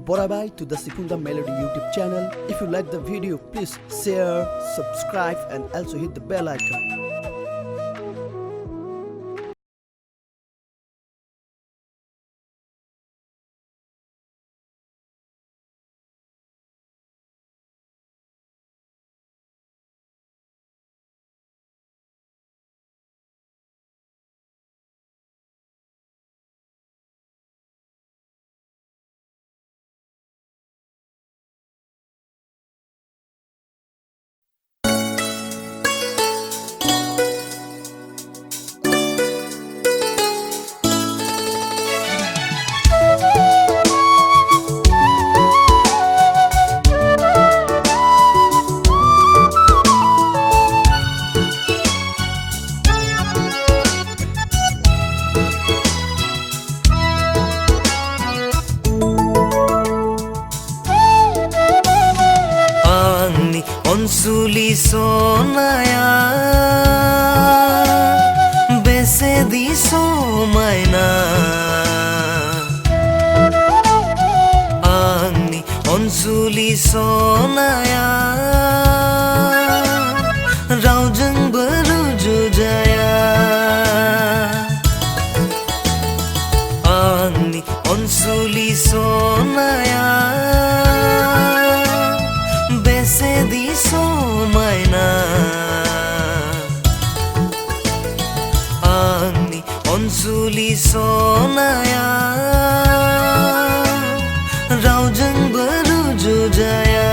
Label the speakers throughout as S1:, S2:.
S1: Borabai to the Sikunda Melody YouTube channel. If you like the video, please share, subscribe and also hit the bell icon.
S2: Onsuli sonaya bese di somaina Angni onsuli sonaya raujang beruju jaya Angni onsuli sonaya bese di somaina Angni onsuli sonaya raujang beruju jaya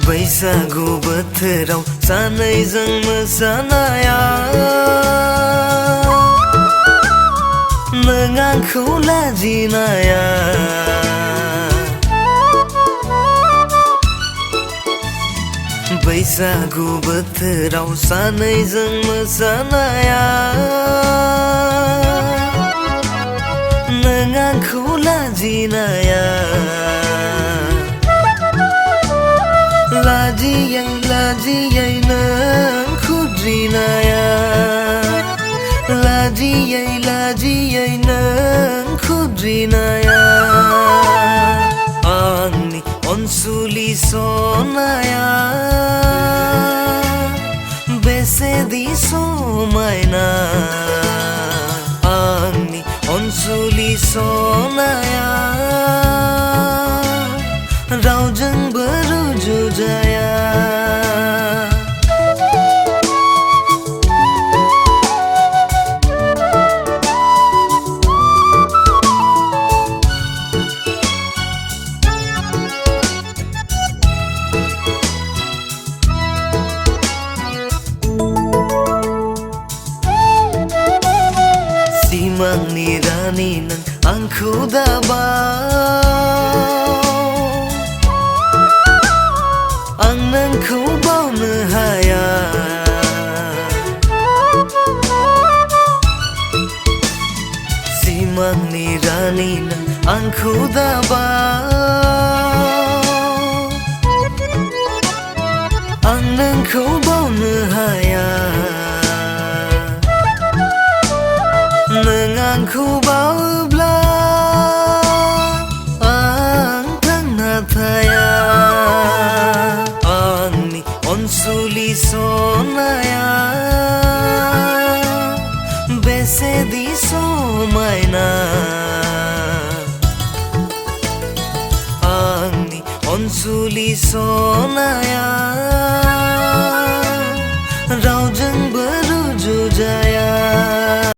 S2: Baisagu bothorau sanaiजों मोसानाया नों आंखौ लाजिनाया बैसागु बोथोराव सानैजों मोसानाया नों आंखौ लाजिनाया Lajiyai lajiyai nang khudrinaya Lajiyai lajiyai nang khudrinaya Angni onsuli sonaya bese di somaina Angni onsuli sonaya raujang beruju jaya Simangni rani nang angkau dabau Ang nangkau baunu haya Simangni rani nang angkau dabau Ang nangkau baunu haya Nang angkau baubla Ang tangna thaya Onsuli sonaya bese di somaina Angni onsuli sonaya